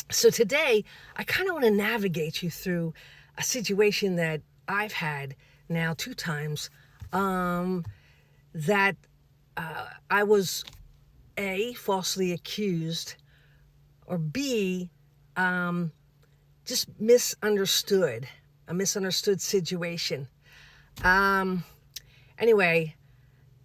So today, I kind of want to navigate you through a situation that I've had now 2 times, um, that I was A, falsely accused, or B, um, just misunderstood, a misunderstood situation. Um, anyway,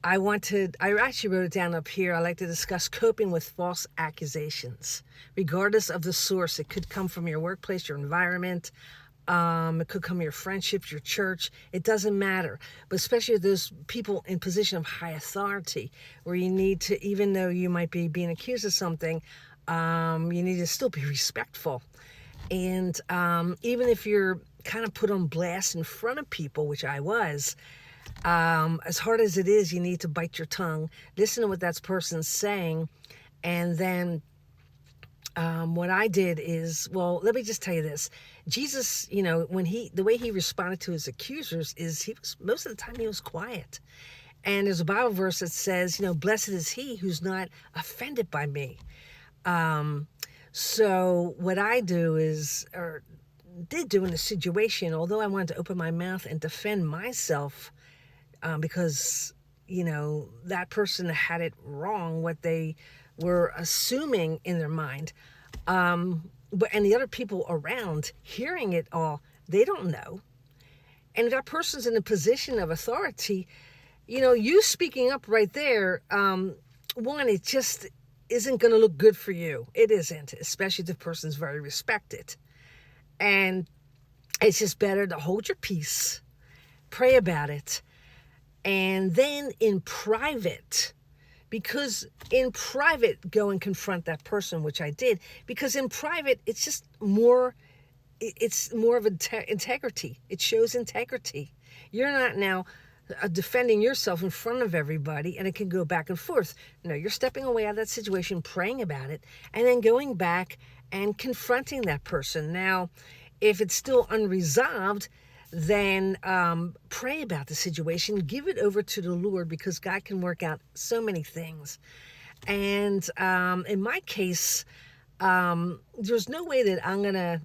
I actually wrote it down up here. I like to discuss coping with false accusations, regardless of the source. It could come from your workplace, your environment. It could come from your friendships, your church. It doesn't matter. But especially those people in position of high authority, where you need to, even though you might be being accused of something, you need to still be respectful. And even if you're kind of put on blast in front of people, which I was, as hard as it is, you need to bite your tongue, listen to what that person's saying, and then what I did is, well, let me just tell you this. Jesus, the way he responded to his accusers is he was, most of the time, he was quiet. And there's a Bible verse that says, blessed is he who's not offended by me. Um, so what I do is, or did do in the situation, although I wanted to open my mouth and defend myself, because that person had it wrong, what they were assuming in their mind. And the other people around hearing it all, they don't know. And if that person's in a position of authority, you speaking up right there, one, it just isn't going to look good for you. It isn't, especially if the person's very respected. And it's just better to hold your peace, pray about it, and then in private, because in private, go and confront that person, which I did, because in private, it's just more, it's more of integrity. It shows integrity. You're not now defending yourself in front of everybody, and it can go back and forth. No, you're stepping away out of that situation, praying about it, and then going back and confronting that person. Now, if it's still unresolved, then pray about the situation, give it over to the Lord, because God can work out so many things. And in my case, there's no way that I'm going to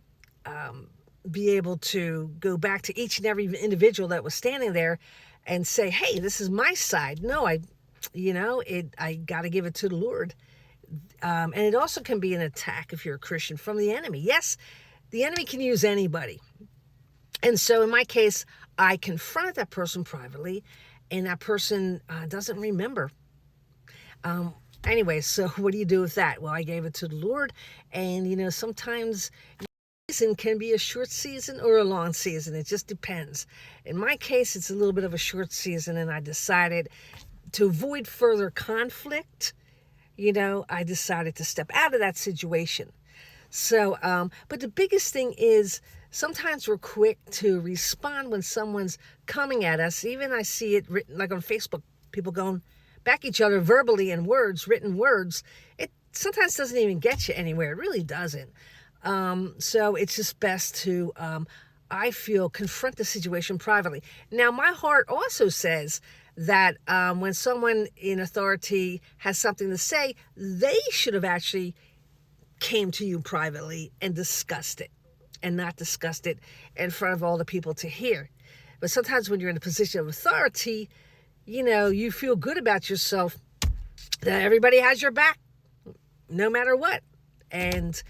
be able to go back to each and every individual that was standing there and say, hey, this is my side. No, I got to give it to the Lord. And it also can be an attack, if you're a Christian, from the enemy. Yes, the enemy can use anybody. And so in my case, I confronted that person privately, and that person doesn't remember. Anyway, so what do you do with that? Well, I gave it to the Lord, and sometimes season can be a short season or a long season. It just depends. In my case, it's a little bit of a short season, and I decided to avoid further conflict. I decided to step out of that situation. So, but the biggest thing is, sometimes we're quick to respond when someone's coming at us. Even I see it written, like on Facebook, people going back each other verbally in words, written words. It sometimes doesn't even get you anywhere. It really doesn't. So it's just best to, I feel, confront the situation privately. Now, my heart also says that when someone in authority has something to say, they should have actually came to you privately and discussed it, and not discussed it in front of all the people to hear. But sometimes when you're in a position of authority, you feel good about yourself, that everybody has your back, no matter what. And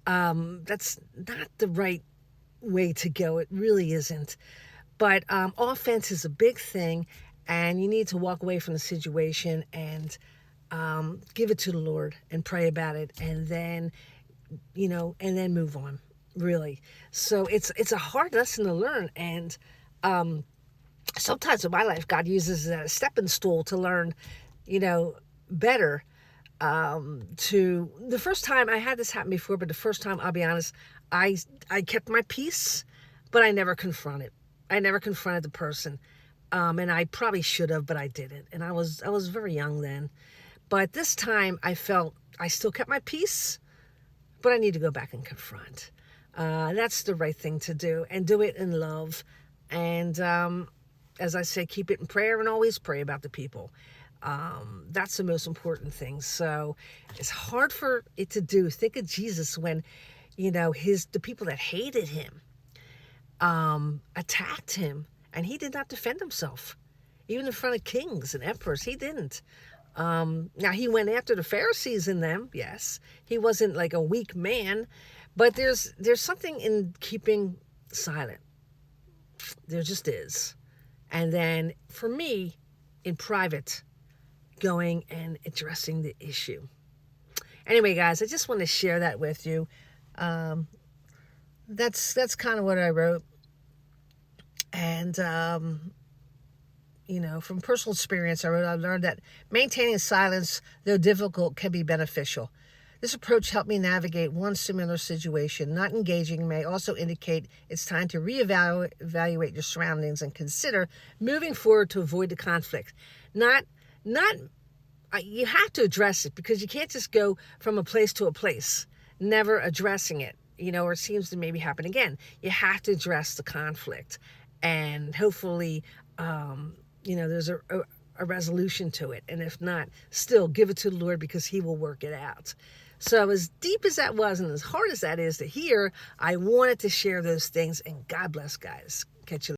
that's not the right way to go. It really isn't. But offense is a big thing, and you need to walk away from the situation and give it to the Lord and pray about it, and then move on, really. So it's a hard lesson to learn, and sometimes in my life, God uses it as a stepping stool to learn, better. To the first time, I had this happen before, but the first time, I'll be honest, I kept my peace, but I never confronted. I never confronted the person, and I probably should have, but I didn't. And I was very young then. But this time, I felt I still kept my peace, but I need to go back and confront. That's the right thing to do, and do it in love. And as I say, keep it in prayer, and always pray about the people. That's the most important thing. So it's hard for it to do. Think of Jesus when the people that hated him attacked him, and he did not defend himself, even in front of kings and emperors. He didn't. Now he went after the Pharisees and them. Yes, he wasn't like a weak man, but there's something in keeping silent. There just is. And then for me, in private, going and addressing the issue. Anyway, guys, I just want to share that with you. That's kind of what I wrote. And from personal experience, I learned that maintaining silence, though difficult, can be beneficial. This approach helped me navigate one similar situation. Not engaging may also indicate it's time to reevaluate your surroundings and consider moving forward to avoid the conflict. You have to address it, because you can't just go from a place to a place, never addressing it, or it seems to maybe happen again. You have to address the conflict, and hopefully, there's a resolution to it. And if not, still give it to the Lord, because he will work it out. So as deep as that was, and as hard as that is to hear, I wanted to share those things, and God bless, guys. Catch you later.